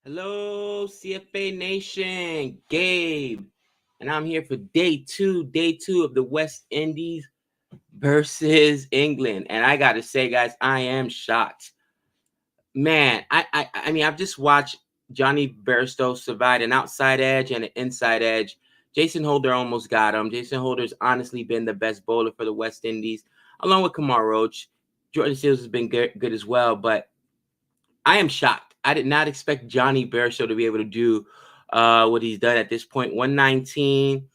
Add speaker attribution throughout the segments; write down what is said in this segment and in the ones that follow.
Speaker 1: Hello, CFA Nation, Gabe, and I'm here for day two of the West Indies versus England. And I got to say, guys, I am shocked. Man, I mean, I've just watched Johnny Bairstow survive an outside edge and an inside edge. Jason Holder almost got him. Jason Holder's honestly been the best bowler for the West Indies, along with Kumar Roach. Jordan Seals has been good as well, but I am shocked. I did not expect Johnny Bairstow to be able to do what he's done at this point. 119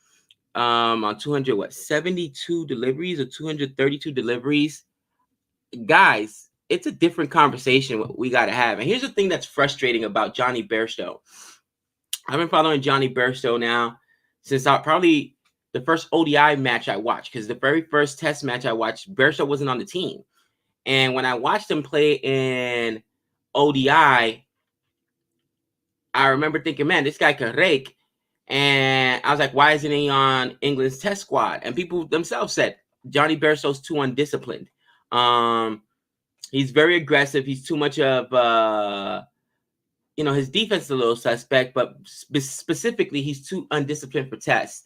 Speaker 1: on 72 deliveries or 232 deliveries. Guys, it's a different conversation we got to have. And here's the thing that's frustrating about Johnny Bairstow. I've been following Johnny Bairstow now since probably the first ODI match I watched, because the very first test match I watched, Bairstow wasn't on the team. And when I watched him play in ODI, I remember thinking, man, this guy can rake. And I was like, why isn't he on England's test squad? And people themselves said Johnny Bairstow's too undisciplined. He's very aggressive. He's too much of, his defense is a little suspect, but specifically, he's too undisciplined for test.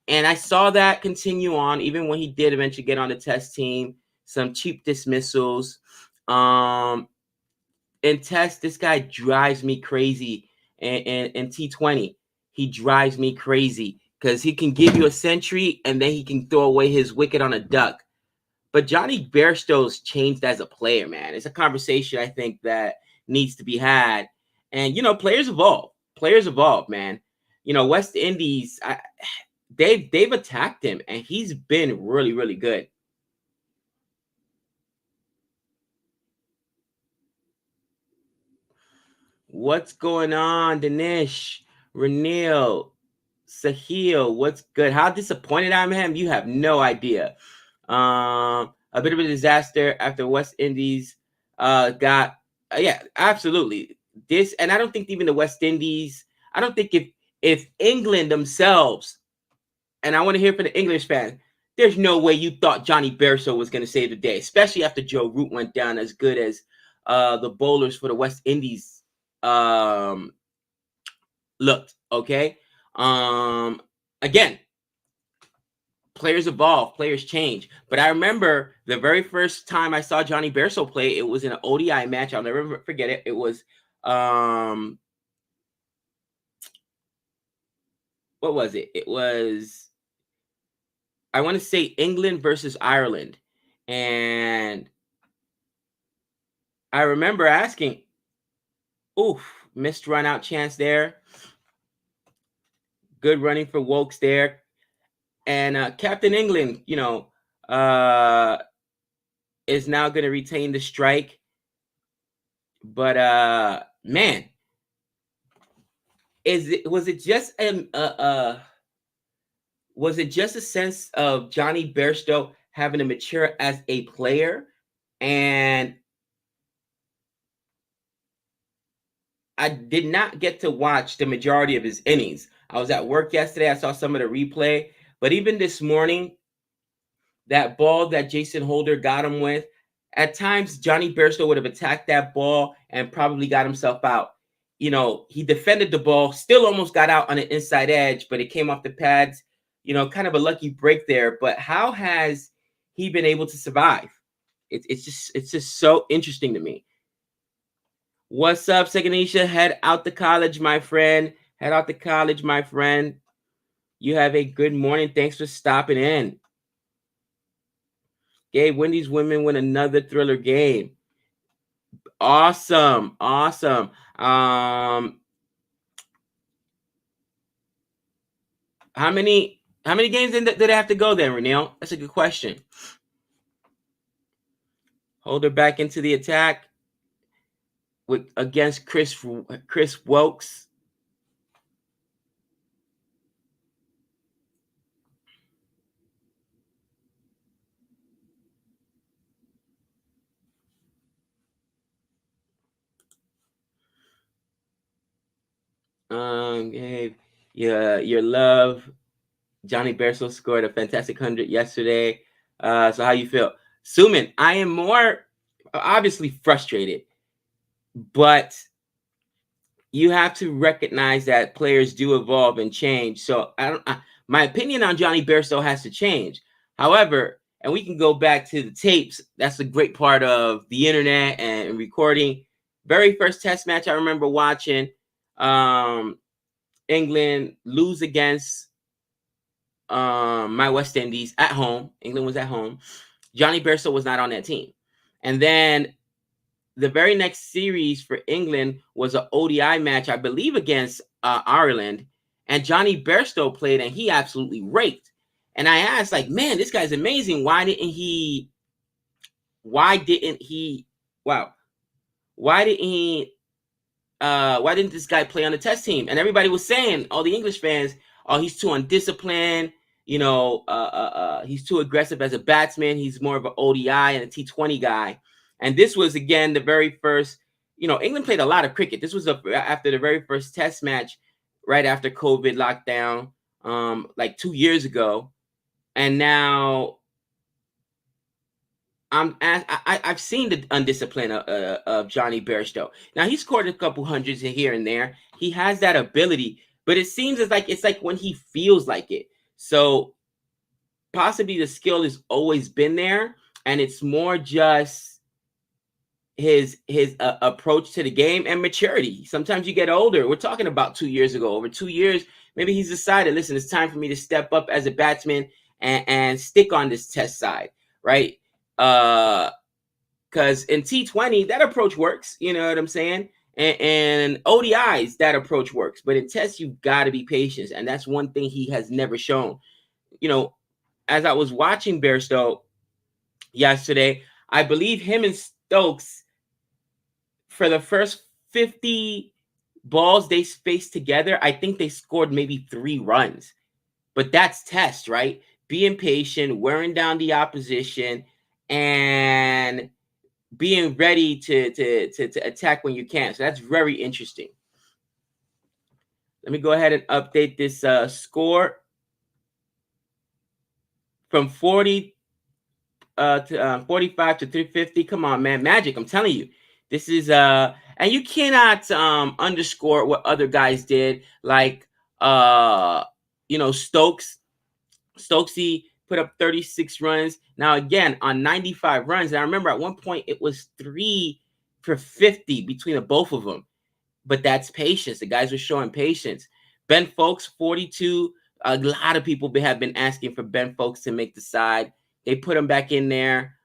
Speaker 1: And I saw that continue on, even when he did eventually get on the test team. Some cheap dismissals. In test, this guy drives me crazy. And T20, he drives me crazy because he can give you a century and then he can throw away his wicket on a duck. But Johnny Bairstow's changed as a player, man. It's a conversation I think that needs to be had. And, players evolve. Players evolve, man. West Indies, they've attacked him, and he's been really, really good. What's going on, Dinesh, Ranil, Sahil? What's good? How disappointed I am? You have no idea. A bit of a disaster after West Indies got. Yeah, absolutely. This, and I don't think even the West Indies. I don't think if England themselves, and I want to hear from the English fans. There's no way you thought Johnny Bairstow was going to save the day, especially after Joe Root went down as good as the bowlers for the West Indies looked. Okay. Again, players evolve, players change. But I remember the very first time I saw Johnny Bairstow play, it was in an ODI match. I'll never forget it. It was what was it? It was, I want to say, England versus Ireland. And I remember asking, oof, missed run out chance there. Good running for Wokes there. And Captain England, is now going to retain the strike. But man, was it just a sense of Johnny Bairstow having to mature as a player? And I did not get to watch the majority of his innings. I was at work yesterday. I saw some of the replay. But even this morning, that ball that Jason Holder got him with, at times Johnny Bairstow would have attacked that ball and probably got himself out. He defended the ball, still almost got out on the inside edge, but it came off the pads. Kind of a lucky break there. But how has he been able to survive? It's just so interesting to me. What's up, Seganisha? Head out to college, my friend. Head out to college, my friend. You have a good morning. Thanks for stopping in. Gabe, when these women win another thriller game. Awesome. How many games did they have to go then, Renil? That's a good question. Hold her back into the attack against Chris Wokes. Gabe, your love. Johnny Bairstow scored a fantastic 100 yesterday. So how you feel? Suman, I am more obviously frustrated, but you have to recognize that players do evolve and change. So my opinion on Johnny Bairstow has to change. However, and we can go back to the tapes. That's a great part of the internet and recording. Very first test match I remember watching, England lose against my West Indies at home. England was at home. Johnny Bairstow was not on that team. And then the very next series for England was an ODI match, I believe, against Ireland. And Johnny Bairstow played, and he absolutely raked. And I asked, like, man, this guy's amazing. Why didn't he? Why didn't he? Wow. Why didn't he? Why didn't this guy play on the test team? And everybody was saying, all the English fans, oh, he's too undisciplined. You know, he's too aggressive as a batsman. He's more of an ODI and a T20 guy. And this was, again, the very first, you know, England played a lot of cricket. This was after the very first test match, right after COVID lockdown, like 2 years ago. And now I've seen the undiscipline of Johnny Bairstow. Now, he scored a couple hundreds here and there. He has that ability, but it seems it's like when he feels like it. So possibly the skill has always been there, and it's more just his approach to the game and maturity. Sometimes you get older. We're talking about 2 years ago. Over 2 years, maybe he's decided, listen, it's time for me to step up as a batsman and stick on this test side, right? Because in T20 that approach works, you know what I'm saying, and ODIs that approach works, but in tests you've got to be patient, and that's one thing he has never shown. You know, as I was watching Bairstow yesterday, I believe him and Stokes, for the first 50 balls they spaced together, I think they scored maybe 3 runs, but that's test, right? Being patient, wearing down the opposition, and being ready to attack when you can. So that's very interesting. Let me go ahead and update this score from 40 to 45 to 350. Come on, man. Magic, I'm telling you. This is and you cannot underscore what other guys did, like you know, Stokesy put up 36 runs. Now, again, on 95 runs, and I remember at one point it was 3 for 50 between the both of them. But that's patience. The guys were showing patience. Ben Folks, 42. A lot of people have been asking for Ben Folks to make the side. They put him back in there.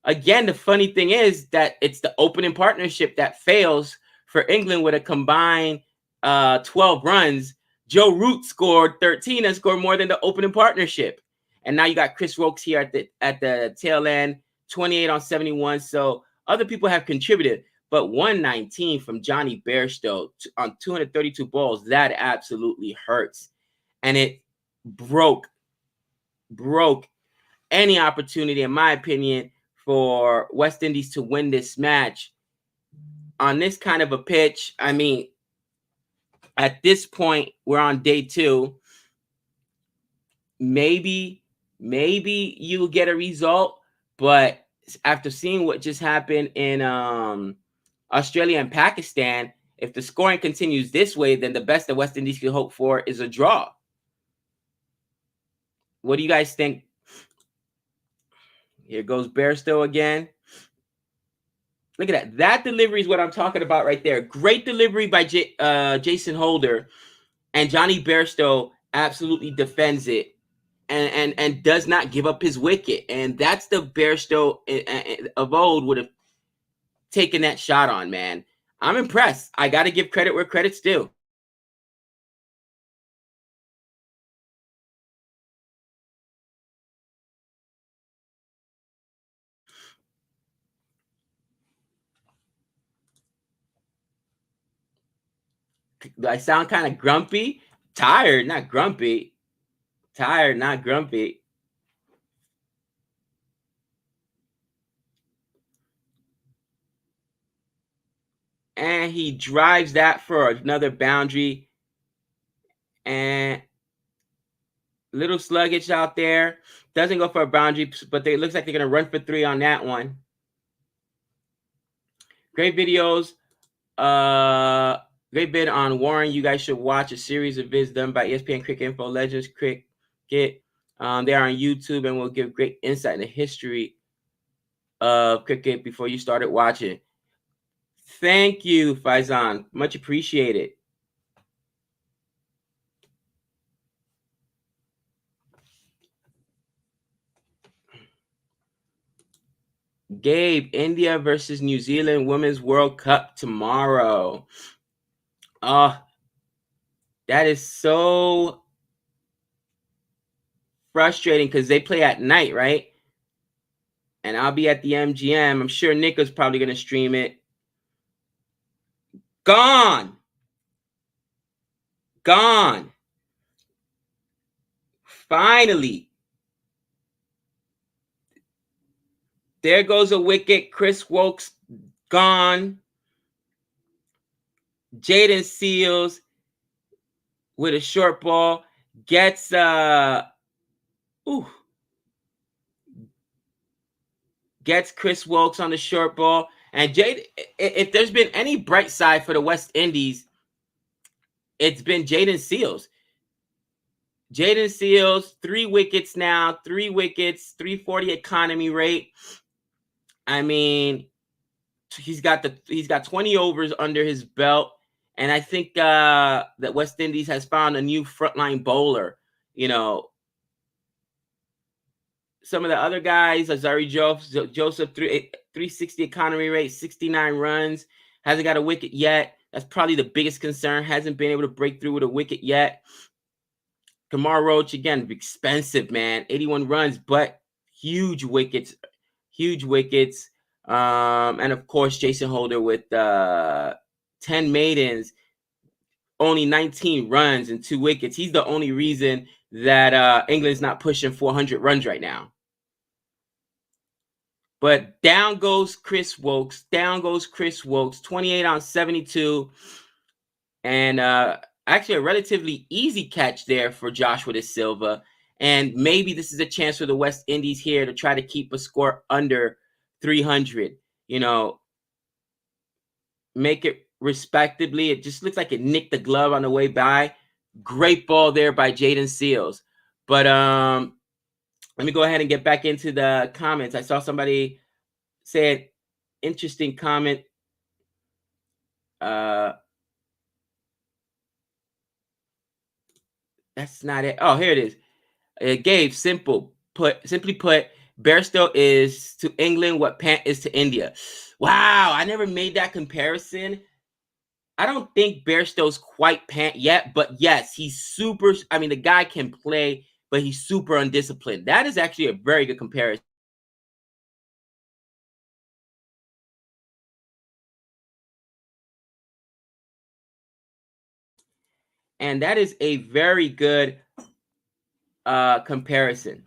Speaker 1: Again, the funny thing is that it's the opening partnership that fails for England with a combined 12 runs. Joe Root scored 13 and scored more than the opening partnership. And now you got Chris Rokes here at the tail end, 28 on 71. So other people have contributed, but 119 from Johnny Bairstow on 232 balls, that absolutely hurts. And it broke any opportunity, in my opinion, for West Indies to win this match on this kind of a pitch. I mean, at this point, we're on day 2. Maybe you'll get a result, but after seeing what just happened in Australia and Pakistan, if the scoring continues this way, then the best that West Indies can hope for is a draw. What do you guys think? Here goes Bairstow again. Look at that. That delivery is what I'm talking about right there. Great delivery by Jason Holder. And Johnny Bairstow absolutely defends it and does not give up his wicket. And that's the Bairstow of old would have taken that shot on, man. I'm impressed. I got to give credit where credit's due. Do I sound kind of grumpy? Tired, not grumpy. Tired, not grumpy. And he drives that for another boundary. And little sluggish out there. Doesn't go for a boundary, but it looks like they're going to run for 3 on that one. Great videos. Great bid on Warren. You guys should watch a series of vids done by ESPN Cricket Info Legends Cricket. They are on YouTube and will give great insight in the history of cricket before you started watching. Thank you, Faizan. Much appreciated. Gabe, India versus New Zealand Women's World Cup tomorrow. That is so frustrating because they play at night, right? And I'll be at the MGM. I'm sure Nick is probably going to stream it. Gone. Finally. There goes a wicket. Chris Wokes gone. Jaden Seals with a short ball gets Chris Wokes on the short ball. And if there's been any bright side for the West Indies, it's been Jaden Seals. Jaden Seals, 3 wickets now, 3 wickets, 340 economy rate. I mean, he's got 20 overs under his belt. And I think that West Indies has found a new frontline bowler. You know, some of the other guys, Azari Joseph, 360 economy rate, 69 runs, hasn't got a wicket yet. That's probably the biggest concern. Hasn't been able to break through with a wicket yet. Kamar Roach, again, expensive, man. 81 runs, but huge wickets. And, of course, Jason Holder with 10 maidens, only 19 runs and 2 wickets. He's the only reason that England's not pushing 400 runs right now. But down goes Chris Wokes. 28 on 72. And actually a relatively easy catch there for Joshua De Silva. And maybe this is a chance for the West Indies here to try to keep a score under 300. You know, make it respectably. It just looks like it nicked the glove on the way by. Great ball there by Jaden Seals. But let me go ahead and get back into the comments. I saw somebody say an interesting comment. That's not it. Oh, here it is. It gave simply put, Bairstow is to England what Pant is to India. Wow, I never made that comparison. I don't think Bairstow's quite Pant yet, but yes, he's super. I mean, the guy can play, but he's super undisciplined. That is actually a very good comparison. And that is a very good comparison.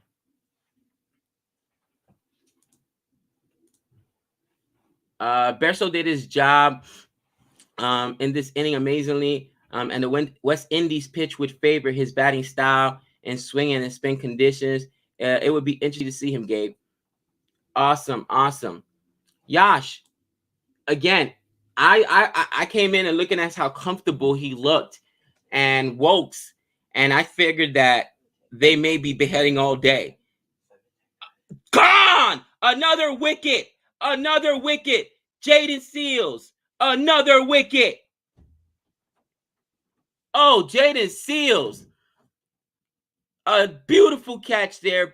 Speaker 1: Bairstow did his job in this inning amazingly. And the West Indies pitch would favor his batting style and swing and spin conditions. It would be interesting to see him, Gabe. Awesome. Yash, again, I came in and looking at how comfortable he looked and Wokes, and I figured that they may be beheading all day. Gone! Another wicket! Jaden Seals, another wicket! Oh, Jaden Seals. A beautiful catch there.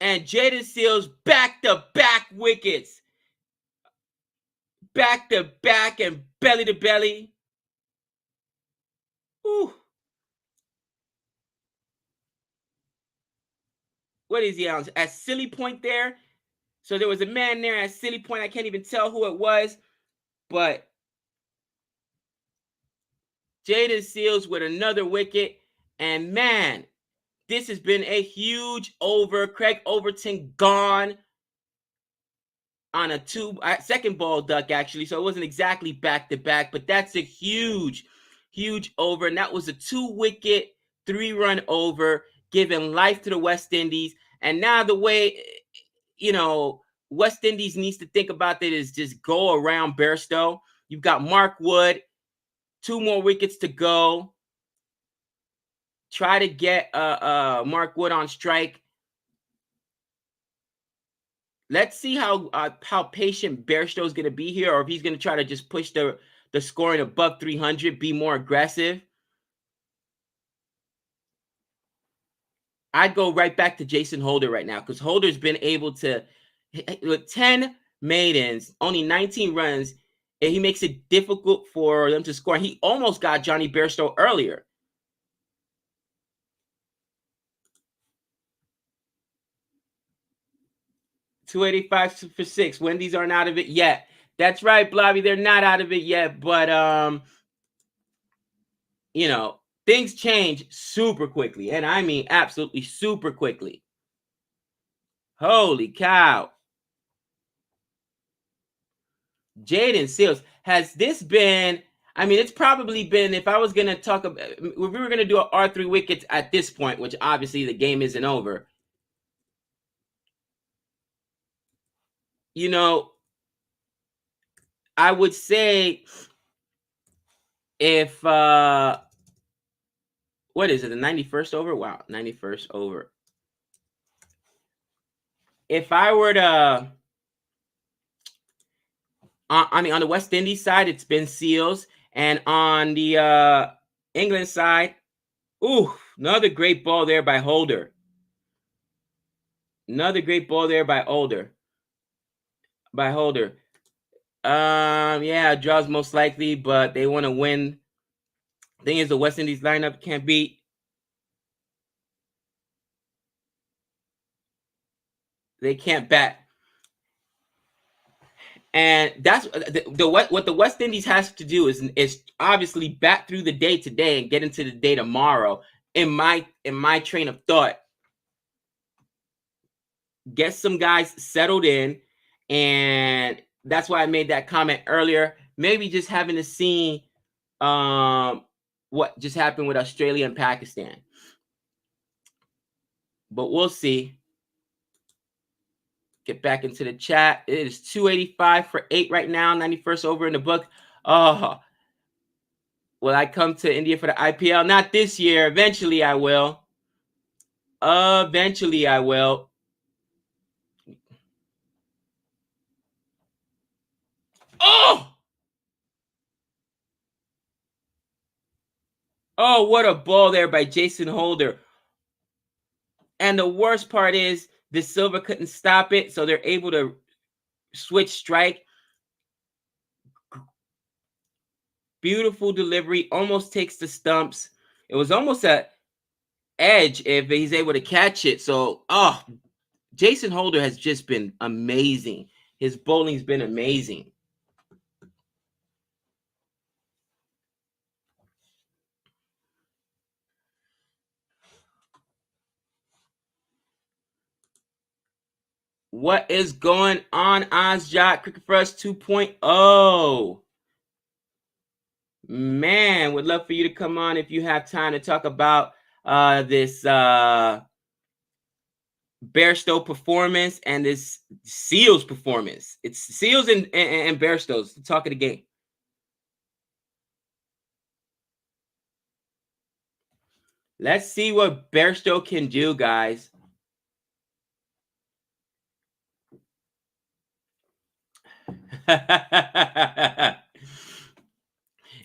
Speaker 1: And Jaden Seals back-to-back wickets. Back-to-back and belly-to-belly. Ooh. What is he on? At Silly Point there? So there was a man there at Silly Point. I can't even tell who it was. But Jaden Seals with another wicket. And man, this has been a huge over. Craig Overton gone on a second ball duck, actually. So it wasn't exactly back-to-back, but that's a huge over. And that was a 2-wicket, 3-run over, giving life to the West Indies. And now the way, West Indies needs to think about that is just go around Bairstow. You've got Mark Wood, 2 more wickets to go. Try to get Mark Wood on strike. Let's see how patient Bairstow is going to be here, or if he's going to try to just push the scoring above 300, be more aggressive. I'd go right back to Jason Holder right now, because Holder's been able to, with 10 maidens, only 19 runs, and he makes it difficult for them to score. He almost got Johnny Bairstow earlier. .285 for 6. Wendy's aren't out of it yet. That's right, Blobby. They're not out of it yet, but you know, things change super quickly, and I mean absolutely super quickly. Holy cow. Jaden Seals, has this been, I mean, it's probably been, if I was going to talk about, if we were going to do an R3 wickets at this point, which obviously the game isn't over, you know, I would say if, what is it, the 91st over? Wow, 91st over. If I were to, I mean, on the West Indies side, it's been Seals. And on the England side, ooh, another great ball there by Holder. Another great ball there by Holder. Yeah, draws most likely, but they want to win. Thing is, the West Indies lineup can't beat. They can't bat. And that's what the West Indies has to do is obviously bat through the day today and get into the day tomorrow. In my train of thought, get some guys settled in, and that's why I made that comment earlier. Maybe just having to see what just happened with Australia and Pakistan, but we'll see. Get back into the chat. It is 285 for 8 right now. 91st over in the book. Oh, will I come to India for the IPL? Not this year. Eventually I will. Eventually I will. Oh! Oh, what a ball there by Jason Holder. And the worst part is De Silva couldn't stop it, so they're able to switch strike. Beautiful delivery, almost takes the stumps. It was almost an edge if he's able to catch it. So, Jason Holder has just been amazing. His bowling's been amazing. What is going on, Ozjot? Cricket for Us 2.0. Man, would love for you to come on if you have time to talk about this Bairstow performance and this Seals performance. It's Seals and Bairstow's the talk of the game. Let's see what Bairstow can do, guys.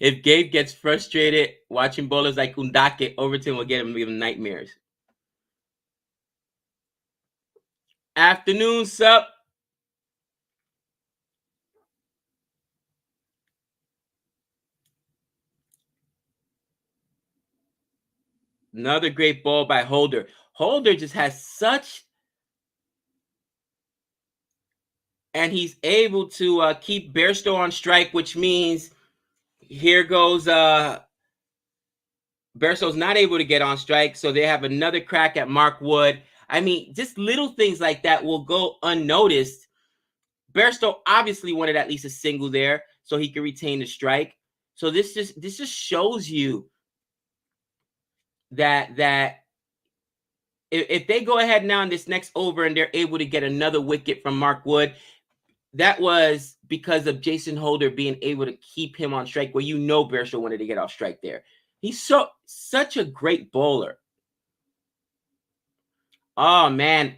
Speaker 1: If Gabe gets frustrated watching bowlers like Undake, Overton will give him nightmares. Afternoon, sup? Another great ball by Holder. Holder just has such, and he's able to keep Bairstow on strike, which means here goes Bairstow's not able to get on strike, so they have another crack at Mark Wood. I mean, just little things like that will go unnoticed. Bairstow obviously wanted at least a single there so he could retain the strike. So this just shows you that if they go ahead now in this next over and they're able to get another wicket from Mark Wood, that was because of Jason Holder being able to keep him on strike, where Bairstow wanted to get off strike there. He's such a great bowler. Oh, man.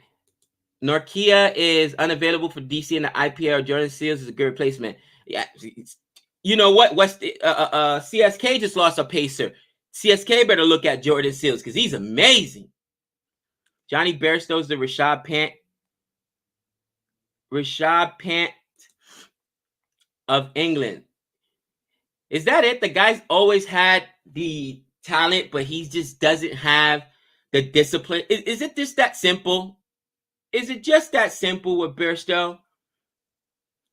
Speaker 1: Norkia is unavailable for DC in the IPL. Jordan Seals is a good replacement. Yeah. You know what? CSK just lost a pacer. CSK better look at Jordan Seals because he's amazing. Johnny Bairstow's the Rashad Pant of England. Is that it? The guy's always had the talent, but he just doesn't have the discipline. Is it just that simple? Is it just that simple with Bairstow?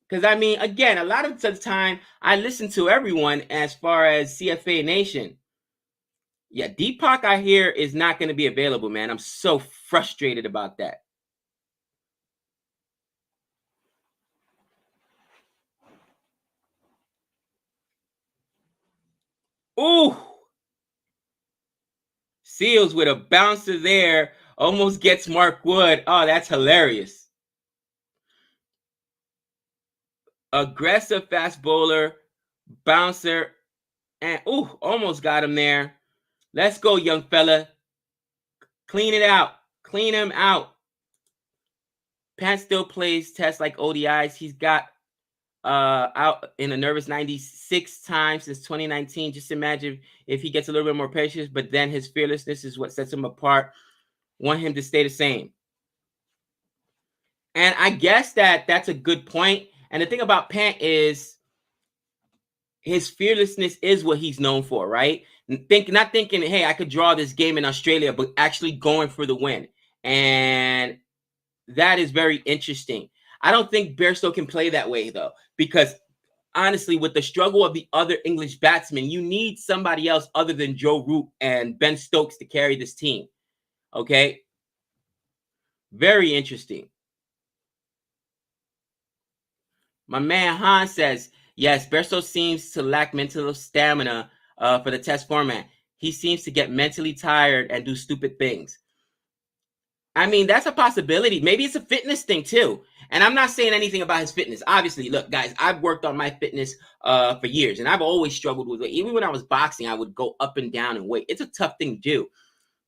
Speaker 1: Because, I mean, again, a lot of the time, I listen to everyone as far as CFA Nation. Yeah, Deepak, I hear, is not going to be available, man. I'm so frustrated about that. Ooh! Seals with a bouncer there. Almost gets Mark Wood. Oh, that's hilarious. Aggressive fast bowler, bouncer, and almost got him there. Let's go, young fella. Clean it out. Clean him out. Pat still plays tests like ODIs. He's got out in a nervous 96 times since 2019. Just imagine if he gets a little bit more patience, but then his fearlessness is what sets him apart. Want him to stay the same. And I guess that's a good point. And the thing about Pant is his fearlessness is what he's known for, right? Not thinking, hey, I could draw this game in Australia, but actually going for the win. And that is very interesting. I don't think Bairstow can play that way, though, because honestly, with the struggle of the other English batsmen, you need somebody else other than Joe Root and Ben Stokes to carry this team. Okay? Very interesting. My man Han says, yes, Bairstow seems to lack mental stamina for the test format. He seems to get mentally tired and do stupid things. I mean, that's a possibility. Maybe it's a fitness thing too. And I'm not saying anything about his fitness. Obviously, look, guys, I've worked on my fitness for years, and I've always struggled with weight. Even when I was boxing, I would go up and down in weight. It's a tough thing to do.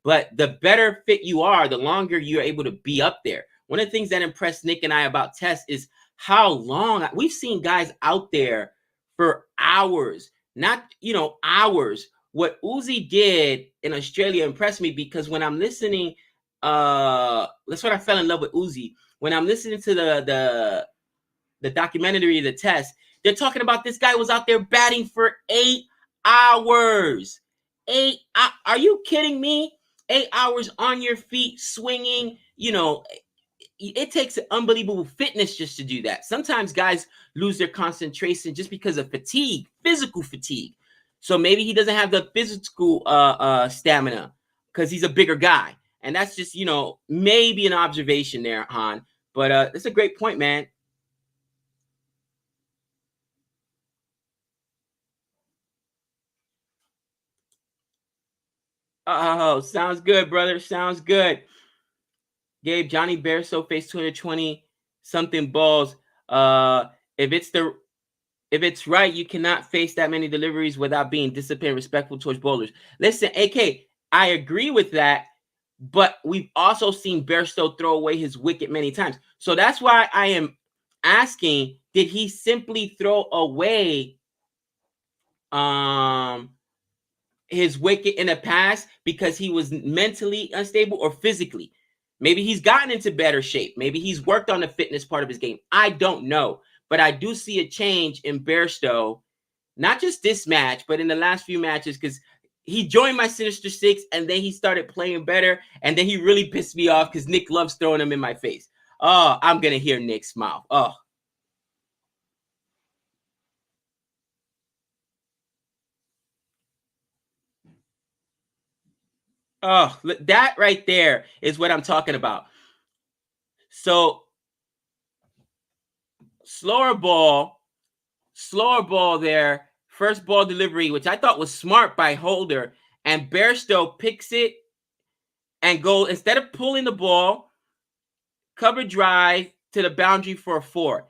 Speaker 1: But the better fit you are, the longer you're able to be up there. One of the things that impressed Nick and I about Tess is how long we've seen guys out there for hours, not, hours. What Uzi did in Australia impressed me because when I'm listening, that's what I fell in love with Uzi. When I'm listening to the documentary, the test, they're talking about this guy was out there batting for 8 hours. Are you kidding me? 8 hours on your feet, swinging, it takes an unbelievable fitness just to do that. Sometimes guys lose their concentration just because of fatigue, physical fatigue. So maybe he doesn't have the physical stamina because he's a bigger guy. And that's just, maybe an observation there, Han. But it's a great point, man. Oh, sounds good, brother. Sounds good. Gabe, Johnny Bairstow faced 220 something balls. If it's right, you cannot face that many deliveries without being disciplined, respectful towards bowlers. Listen, AK, I agree with that, but we've also seen Bairstow throw away his wicket many times. So that's why I am asking, did he simply throw away his wicket in the past because he was mentally unstable or physically? Maybe he's gotten into better shape. Maybe he's worked on the fitness part of his game. I don't know. But I do see a change in Bairstow, not just this match, but in the last few matches, because he joined my Sinister Six, and then he started playing better, and then he really pissed me off because Nick loves throwing him in my face. Oh, I'm going to hear Nick smile. Oh. Oh, that right there is what I'm talking about. So, slower ball there, first ball delivery, which I thought was smart by Holder, and Bairstow picks it and go, instead of pulling the ball, cover drive to the boundary for a 4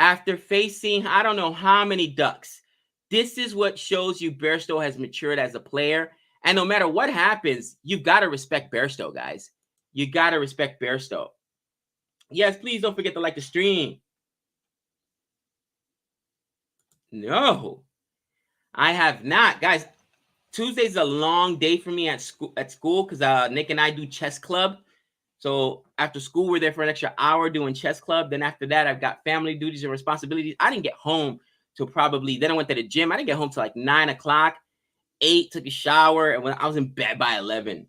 Speaker 1: after facing I don't know how many ducks. This is what shows you Bairstow has matured as a player. And no matter what happens, you've got to respect Bairstow, guys. You got to respect Bairstow. Yes, please don't forget to like the stream. No, I have not. Guys, Tuesday's a long day for me at school because Nick and I do chess club. So after school, we're there for an extra hour doing chess club. Then after that, I've got family duties and responsibilities. I didn't get home till probably, then I went to the gym. I didn't get home till like 9 o'clock, 8, took a shower, and when I was in bed by 11.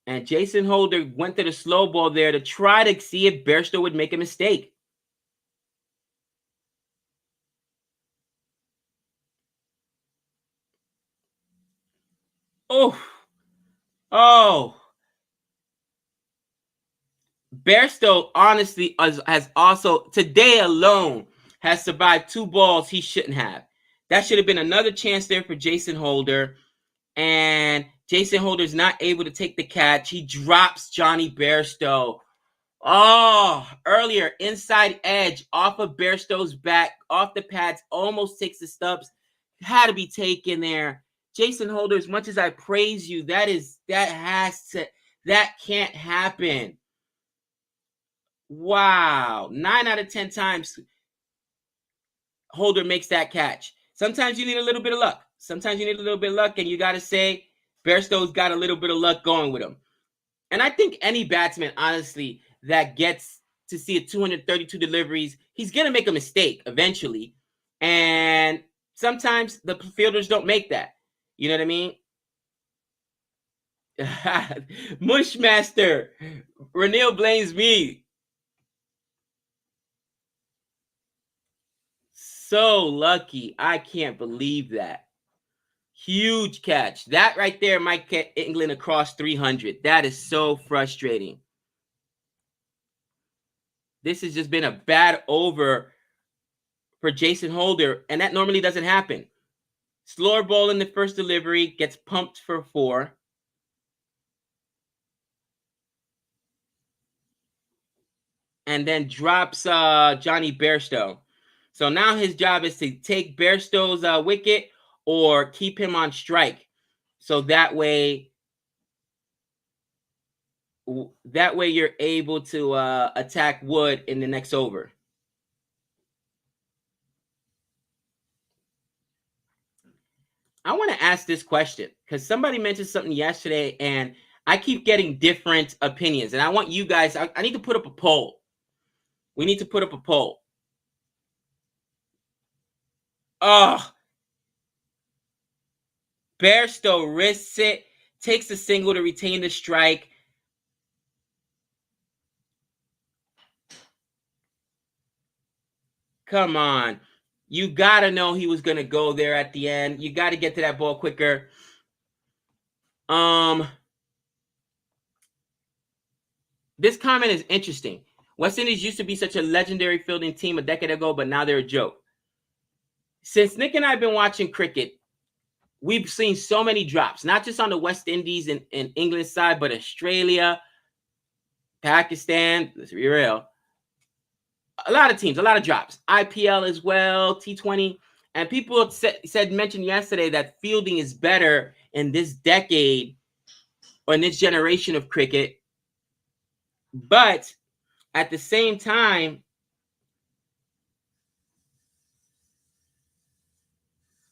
Speaker 1: And Jason Holder went to the slow ball there to try to see if Bairstow would make a mistake. Oh. Bairstow honestly has also, today alone, has survived 2 balls he shouldn't have. That should have been another chance there for Jason Holder. And Jason Holder's not able to take the catch. He drops Johnny Bairstow. Oh, earlier, inside edge, off of Bairstow's back, off the pads, almost takes the stubs. Had to be taken there. Jason Holder, as much as I praise you, that can't happen. Wow. 9 out of 10 times Holder makes that catch. Sometimes you need a little bit of luck. And you got to say, Bairstow's got a little bit of luck going with him. And I think any batsman, honestly, that gets to see a 232 deliveries, he's going to make a mistake eventually. And sometimes the fielders don't make that. You know what I mean? Mushmaster. Renil blames me. So lucky. I can't believe that. Huge catch. That right there might get England across 300. That is so frustrating. This has just been a bad over for Jason Holder, and that normally doesn't happen. Slower ball in the first delivery, gets pumped for 4. And then drops Johnny Bairstow. So now his job is to take Bairstow's wicket or keep him on strike. So that way you're able to attack Wood in the next over. I want to ask this question because somebody mentioned something yesterday and I keep getting different opinions. And I want you guys, I need to put up a poll. We need to put up a poll. Oh, Bairstow risks it, takes a single to retain the strike. Come on. You got to know he was going to go there at the end. You got to get to that ball quicker. This comment is interesting. West Indies used to be such a legendary fielding team a decade ago, but now they're a joke. Since Nick and I have been watching cricket, we've seen so many drops, not just on the West Indies and England side, but Australia, Pakistan, let's be real. A lot of teams, a lot of drops. IPL as well, T20. And people mentioned yesterday that fielding is better in this decade or in this generation of cricket. But at the same time,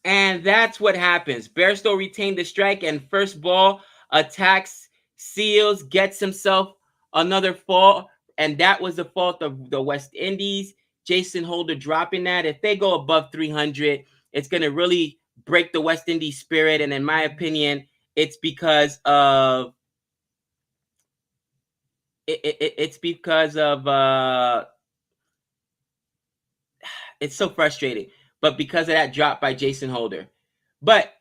Speaker 1: and that's what happens. Bairstow retained the strike and first ball, attacks, seals, gets himself another fall. And that was the fault of the West Indies. Jason Holder dropping that. If they go above 300, it's going to really break the West Indies spirit. And in my opinion, it's because of it's so frustrating. But because of that drop by Jason Holder. But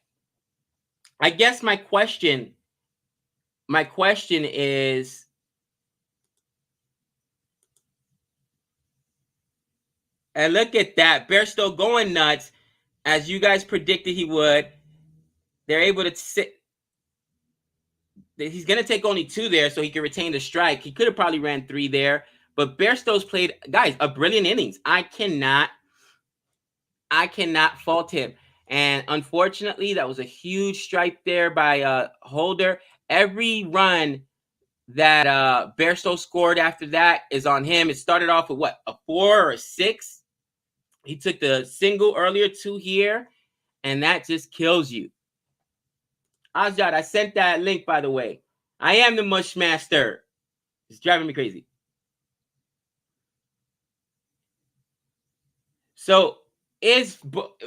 Speaker 1: I guess my question is, and look at that, Bairstow going nuts, as you guys predicted he would. they're able to sit. He's going to take only 2 there so he can retain the strike. He could have probably ran 3 there. But Bairstow's played, guys, a brilliant innings. I cannot fault him. And unfortunately, that was a huge strike there by Holder. Every run that Bairstow scored after that is on him. It started off with what, a 4 or a 6? He took the single earlier, 2 here, and that just kills you. Azad, I sent that link, by the way. I am the Mush Master. It's driving me crazy. So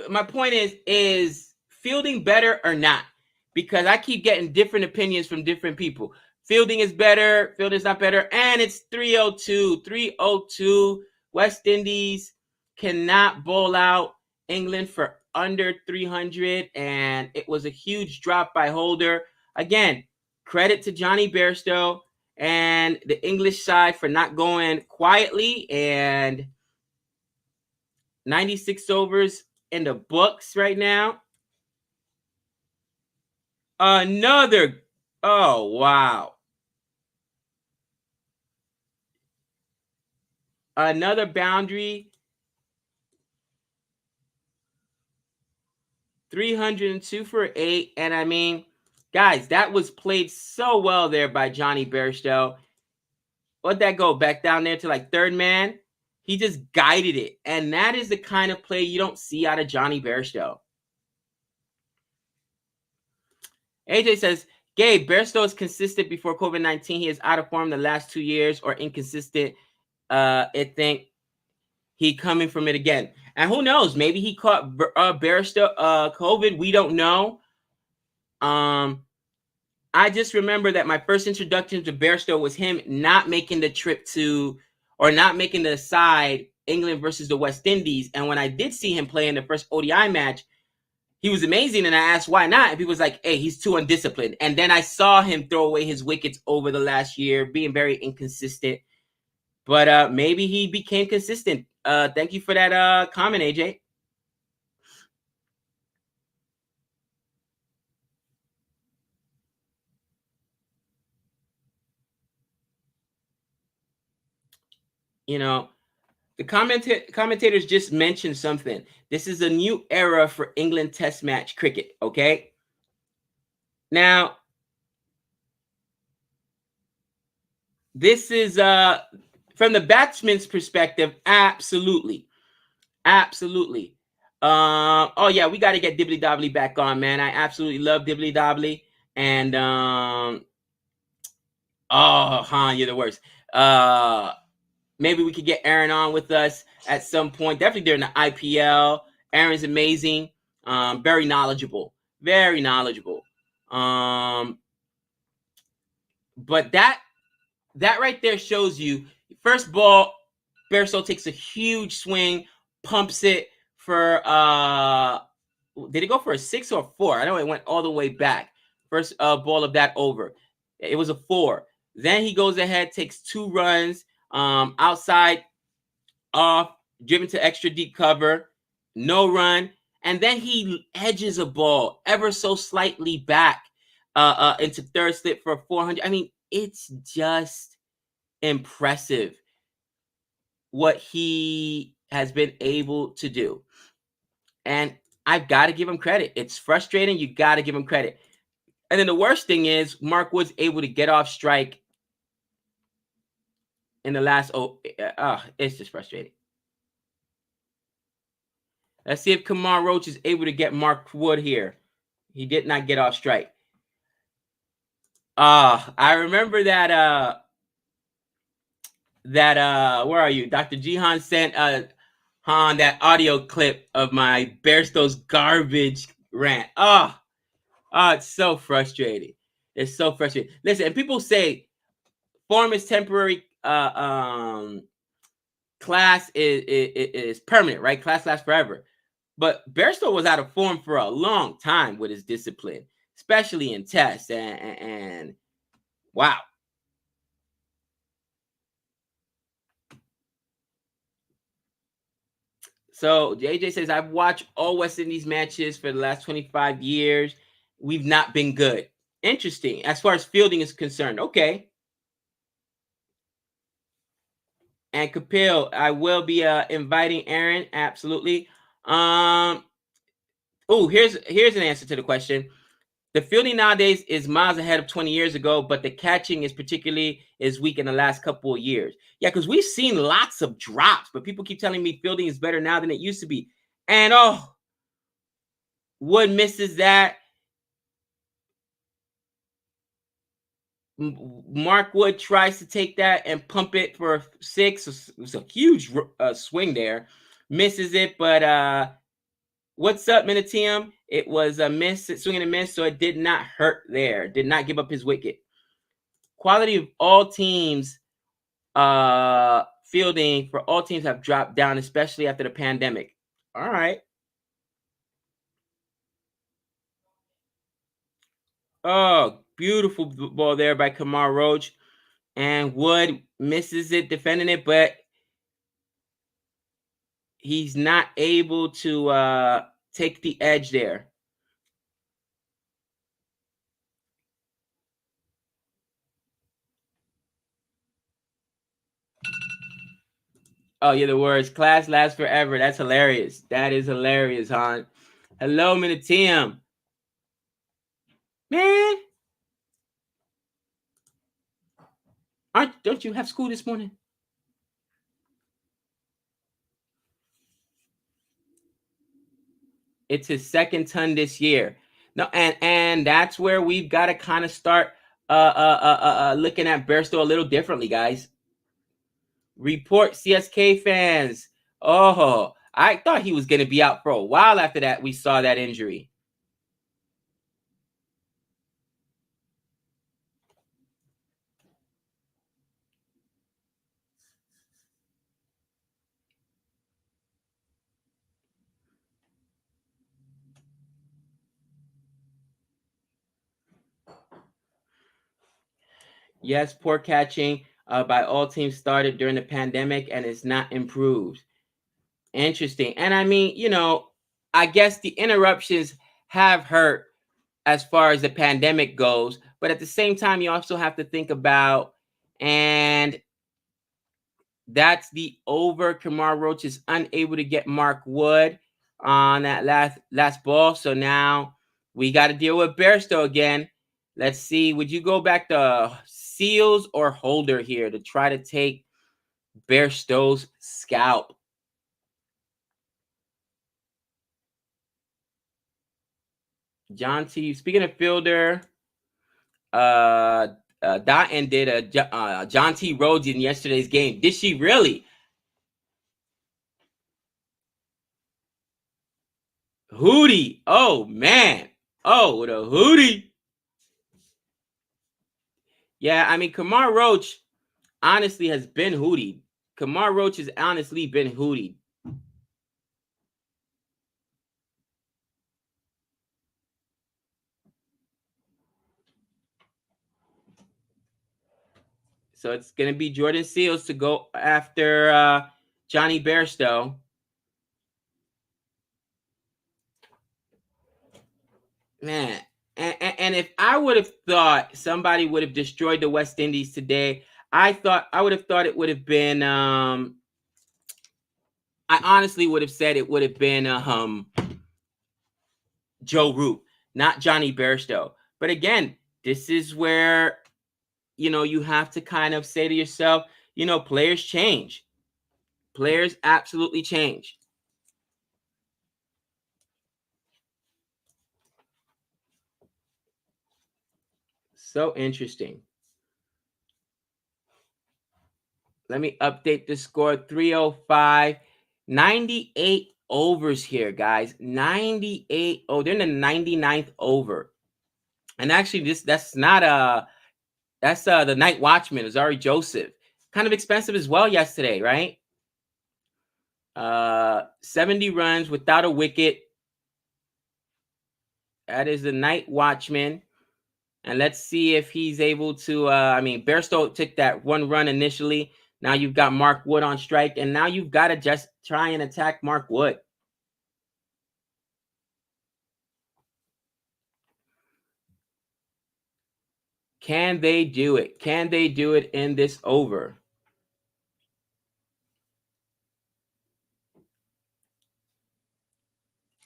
Speaker 1: my point is fielding better or not? Because I keep getting different opinions from different people. Fielding is better, fielding's not better, and it's 302. 302. West Indies cannot bowl out England for under 300, and it was a huge drop by Holder. Again, credit to Johnny Bairstow and the English side for not going quietly, and 96 overs in the books right now. Another, oh, wow. Another boundary. 302 for 8. And I mean, guys, that was played so well there by Johnny Bairstow. What'd that go? Back down there to like third man? He just guided it. And that is the kind of play you don't see out of Johnny Bairstow. AJ says, Gabe, Bairstow is consistent before COVID-19. He is out of form the last 2 years or inconsistent. I think he coming from it again. And who knows? Maybe he caught Bairstow COVID. We don't know. I just remember that my first introduction to Bairstow was him not making the trip to, or not making the side, England versus the West Indies. And when I did see him play in the first ODI match, he was amazing. And I asked why not. And people was like, hey, he's too undisciplined. And then I saw him throw away his wickets over the last year, being very inconsistent. But maybe he became consistent. Thank you for that comment, AJ. You know, the commentators just mentioned something. This is a new era for England Test match cricket, okay? Now, this is from the batsman's perspective, absolutely. Absolutely. Oh yeah, we got to get Dibbly Dobbly back on, man. I absolutely love Dibbly Dobbly. And oh, Han, you're the worst. Maybe we could get Aaron on with us at some point. Definitely during the IPL. Aaron's amazing. Very knowledgeable. Very knowledgeable. But that right there shows you, first ball, Bairstow takes a huge swing, pumps it for did it go for a 6 or a 4? I know it went all the way back. First ball of that over. It was a 4. Then he goes ahead, takes 2 runs, outside off, driven to extra deep cover, no run, and then he edges a ball ever so slightly back into third slip for 400. I mean, it's just impressive what he has been able to do. And I've got to give him credit. It's frustrating. You got to give him credit. And then the worst thing is Mark Wood's able to get off strike in the last, it's just frustrating. Let's see if Kumar Roach is able to get Mark Wood here. He did not get off strike. I remember that where are you? Dr. Jihan sent Han that audio clip of my Bairstow's garbage rant. It's so frustrating. It's so frustrating. Listen, and people say form is temporary, class is permanent, right? Class lasts forever. But Bairstow was out of form for a long time with his discipline, especially in tests. And wow. So JJ says, I've watched all West Indies matches for the last 25 years, we've not been good. Interesting. As far as fielding is concerned. Okay. And Kapil, I will be inviting Aaron. Absolutely. Here's an answer to the question. The fielding nowadays is miles ahead of 20 years ago, but the catching is particularly is weak in the last couple of years. Yeah, because we've seen lots of drops, but people keep telling me fielding is better now than it used to be. And Wood misses that. Mark Wood tries to take that and pump it for 6. It was a huge swing there. Misses it, but what's up, Minitium? It was a miss, swing and a miss, so it did not hurt there. Did not give up his wicket. Quality of all teams fielding for all teams have dropped down, especially after the pandemic. All right. Oh, beautiful ball there by Kumar Roach. And Wood misses it, defending it, but he's not able to take the edge there. Oh, yeah, the words class lasts forever. That's hilarious. That is hilarious, hon. Hello, Minitium. Man, don't you have school this morning? It's his second ton this year. No, and that's where we've got to kind of start looking at Bairstow a little differently, guys. Report CSK fans. Oh, I thought he was going to be out for a while after that. We saw that injury. Yes, poor catching by all teams started during the pandemic and is not improved. Interesting. And I mean, I guess the interruptions have hurt as far as the pandemic goes, but at the same time, you also have to think about, and that's the over. Kumar Roach is unable to get Mark Wood on that last ball. So now we got to deal with Bairstow again. Let's see. Would you go back to Seals or Holder here to try to take Bairstow's scalp? John T. Speaking of fielder, Dotton did a John T. Rhodes in yesterday's game. Did she really? Hootie. Oh, man. Oh, what a hootie. Yeah, I mean, Kumar Roach honestly has been hootie. Kumar Roach has honestly been hootie. So it's going to be Jordan Seals to go after Johnny Bairstow. Man, and if I would have thought somebody would have destroyed the West Indies today, I would have thought it would have been I honestly would have said it would have been Joe Root, not Johnny Bairstow. But again, this is where you have to kind of say to yourself, players change. Players absolutely change. So interesting. Let me update the score. 305. 98 overs here, guys. 98. Oh, they're in the 99th over. And actually, that's not that's the night watchman, Azari Joseph. Kind of expensive as well yesterday, right? 70 runs without a wicket. That is the night watchman. And let's see if he's able to. Bairstow took that one run initially. Now you've got Mark Wood on strike, and now you've got to just try and attack Mark Wood. Can they do it? Can they do it in this over?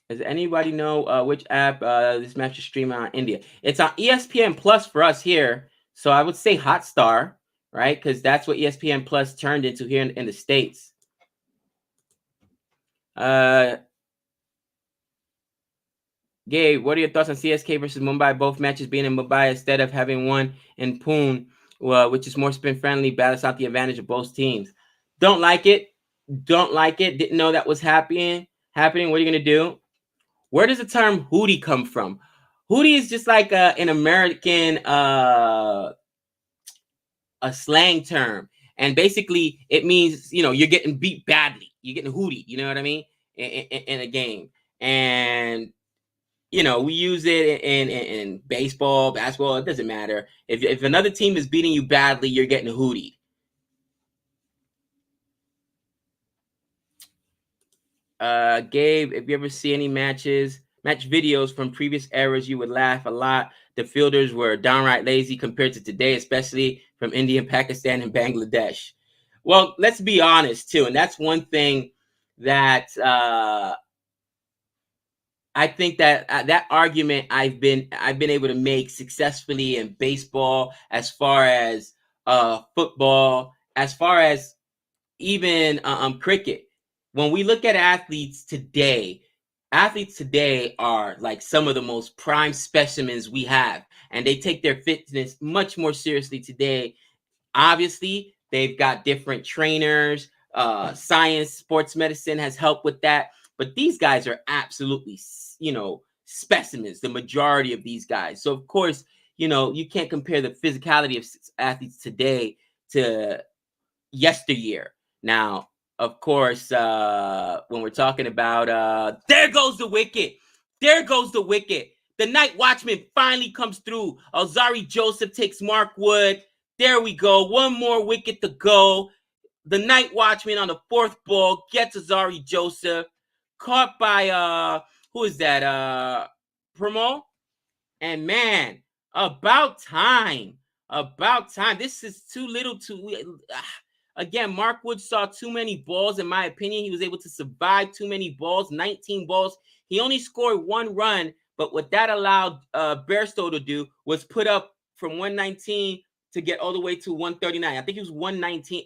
Speaker 1: Does anybody know which app this match is streaming on India? It's on ESPN Plus for us here. So I would say Hotstar, right? Because that's what ESPN Plus turned into here in the States. Gabe, what are your thoughts on CSK versus Mumbai? Both matches being in Mumbai instead of having one in Pune, which is more spin friendly, balance out the advantage of both teams. Don't like it. Don't like it. Didn't know that was happening. What are you gonna do? Where does the term hootie come from? Hootie is just like an American a slang term, and basically it means you're getting beat badly. You're getting hootie. You know what I mean? In a game, and we use it in baseball, basketball. It doesn't matter. If another team is beating you badly, you're getting hootie. Gabe, if you ever see any match videos from previous eras, you would laugh a lot. The fielders were downright lazy compared to today, especially from India, Pakistan, and Bangladesh. Well, let's be honest too, and that's one thing that I think that that argument I've been able to make successfully in baseball, as far as football, as far as even cricket. When we look at athletes today are like some of the most prime specimens we have, and they take their fitness much more seriously today. Obviously, they've got different trainers. Science, sports medicine has helped with that. But these guys are absolutely, specimens, the majority of these guys. So, of course, you can't compare the physicality of athletes today to yesteryear. Now, of course, when we're talking about, there goes the wicket. There goes the wicket. The night watchman finally comes through. Alzari Joseph takes Mark Wood. There we go. One more wicket to go. The night watchman on the fourth ball gets Alzari Joseph. Caught by, who is that? Primo? And man, about time. About time. This is too little too. Again, Mark Wood saw too many balls, in my opinion. He was able to survive too many balls, 19 balls. He only scored one run, but what that allowed Bairstow to do was put up from 119 to get all the way to 139. I think he was 119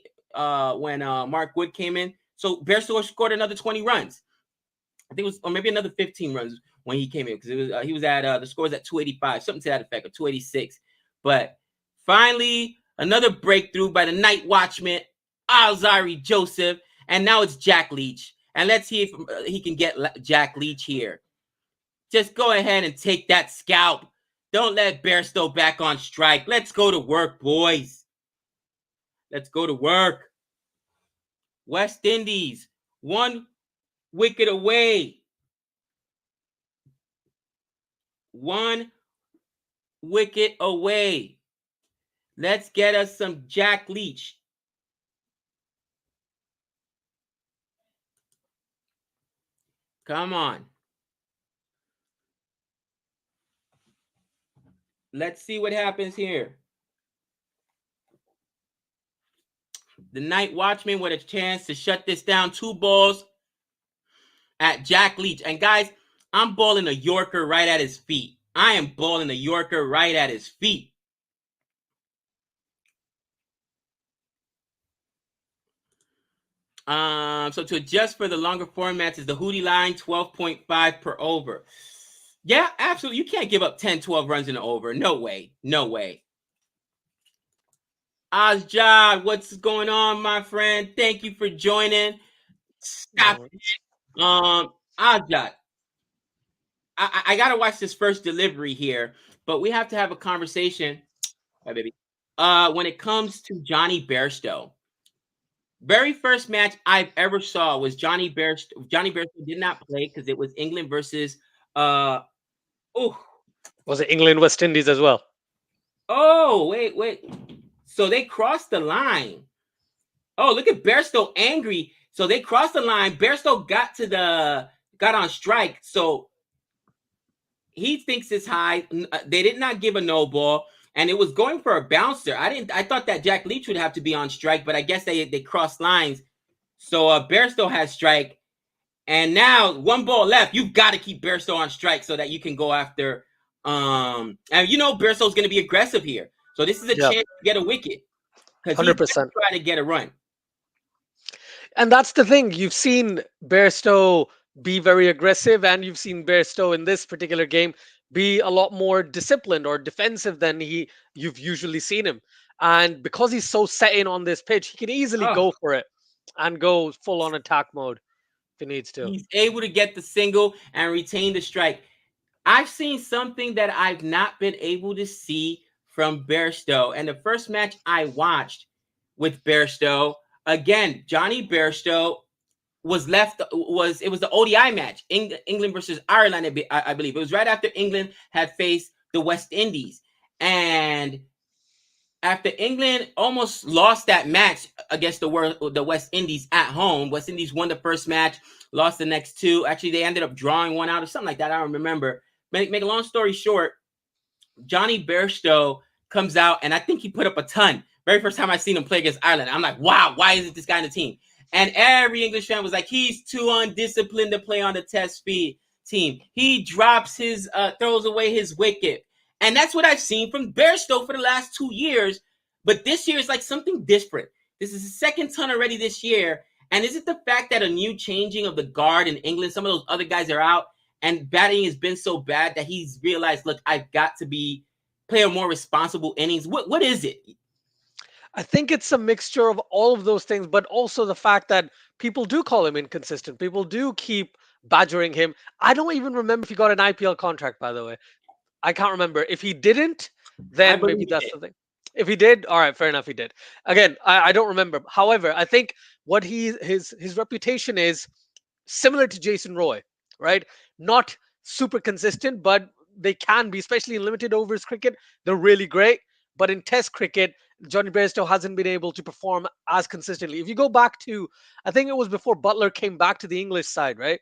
Speaker 1: when Mark Wood came in. So Bairstow scored another 20 runs. I think it was, or maybe another 15 runs when he came in, because it was he was at the score was at 285, something to that effect, or 286. But finally, another breakthrough by the night watchman, Alzari Joseph, and now it's Jack Leach. And let's see if he can get Jack Leach here. Just go ahead and take that scalp. Don't let Bairstow back on strike. Let's go to work, boys. Let's go to work. West Indies, one wicket away. One wicket away. Let's get us some Jack Leach. Come on. Let's see what happens here. The night watchman with a chance to shut this down. 2 balls at Jack Leach. And guys, I'm balling a Yorker right at his feet. I am balling a Yorker right at his feet. So to adjust for the longer formats is the Hootie line, 12.5 per over. Yeah, absolutely. You can't give up 10, 12 runs in the over. No way. No way. Azjad, what's going on, my friend? Thank you for joining. Stop it. Azjad, I gotta watch this first delivery here, but we have to have a conversation. Hi, baby. When it comes to Johnny Bairstow, very first match I've ever saw was Johnny Bairstow. Johnny Bairstow did not play because it was England versus
Speaker 2: was it England West Indies as well?
Speaker 1: Oh, wait. So they crossed the line. Oh, look at Bairstow angry. So they crossed the line. Bairstow got on strike. So he thinks it's high. They did not give a no ball. and it was going for a bouncer. I thought that Jack Leach would have to be on strike, but I guess they crossed lines. So Bairstow has strike, and now one ball left. You've got to keep Bairstow on strike so that you can go after. And Bairstow's going to be aggressive here, so this is a
Speaker 2: Yeah,
Speaker 1: chance to get a wicket because he's going to
Speaker 2: 100%.
Speaker 1: try to get a run.
Speaker 2: And that's the thing. You've seen Bairstow be very aggressive, and you've seen Bairstow in this particular game be a lot more disciplined or defensive than you've usually seen him. And because he's so set in on this pitch, he can easily
Speaker 1: Oh,
Speaker 2: go for it and go full on attack mode if he needs to.
Speaker 1: he's able to get the single and retain the strike. I've seen something that I've not been able to see from Bairstow. And the first match I watched with Bairstow, again, Johnny Bairstow was the ODI match, England versus Ireland, I believe. It was right after England had faced the West Indies. And after England almost lost that match against the West Indies at home, West Indies won the first match, lost the next two. Actually, they ended up drawing one out or something like that. I don't remember. Make a long story short, Johnny Bairstow comes out, and I think he put up a ton. Very first time I seen him play against Ireland, I'm like, wow, why isn't this guy in the team? And every English fan was like, he's too undisciplined to play on the test speed team. He drops throws away his wicket. And that's what I've seen from Bairstow for the last 2 years. But this year is like something different. This is the second ton already this year. And is it the fact that a new changing of the guard in England, some of those other guys are out, and batting has been so bad that he's realized, look, I've got to play a more responsible innings. What is it?
Speaker 2: I think it's a mixture of all of those things, but also the fact that people do call him inconsistent. People do keep badgering him. I don't even remember if he got an IPL contract, by the way. I can't remember. If he didn't,
Speaker 1: I
Speaker 2: then maybe
Speaker 1: believe
Speaker 2: that's
Speaker 1: it.
Speaker 2: the thing. If he did, all right, fair enough, he did. Again, I don't remember. However, I think what his reputation is similar to Jason Roy, right? Not super consistent, but they can be, especially in limited overs cricket. They're really great. But in Test cricket, Johnny Bairstow hasn't been able to perform as consistently. If you go back to, I think it was before Butler came back to the English side, right?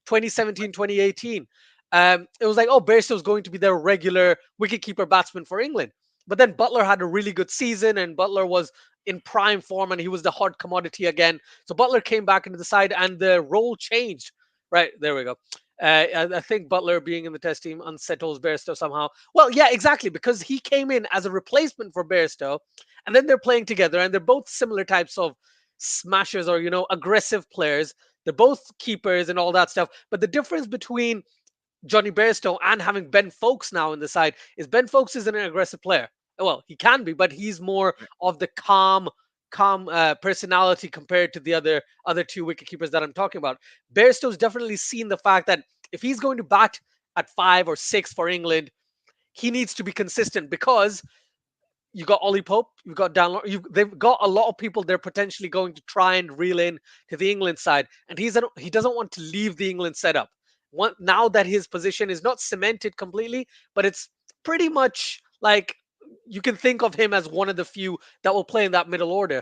Speaker 2: 2017, 2018. It was like, oh, Bairstow's going to be their regular wicketkeeper batsman for England. But then Butler had a really good season, and Butler was in prime form, and he was the hot commodity again. So Butler came back into the side, and the role changed. Right, there we go. I think Butler being in the test team unsettles Bairstow somehow. Well, yeah, exactly, because he came in as a replacement for Bairstow, and then they're playing together, and they're both similar types of smashers or aggressive players. They're both keepers and all that stuff. But the difference between Johnny Bairstow and having Ben Folkes now in the side is Ben Folkes isn't an aggressive player. Well, he can be, but he's more of the calm personality compared to the other two wicketkeepers that I'm talking about. Bairstow's definitely seen the fact that if he's going to bat at 5 or 6 for England, he needs to be consistent because you got Ollie Pope, you've got Dan, they've got a lot of people they're potentially going to try and reel in to the England side, and he doesn't want to leave the England setup. Now that his position is not cemented completely, but it's pretty much like you can think of him as one of the few that will play in that middle order.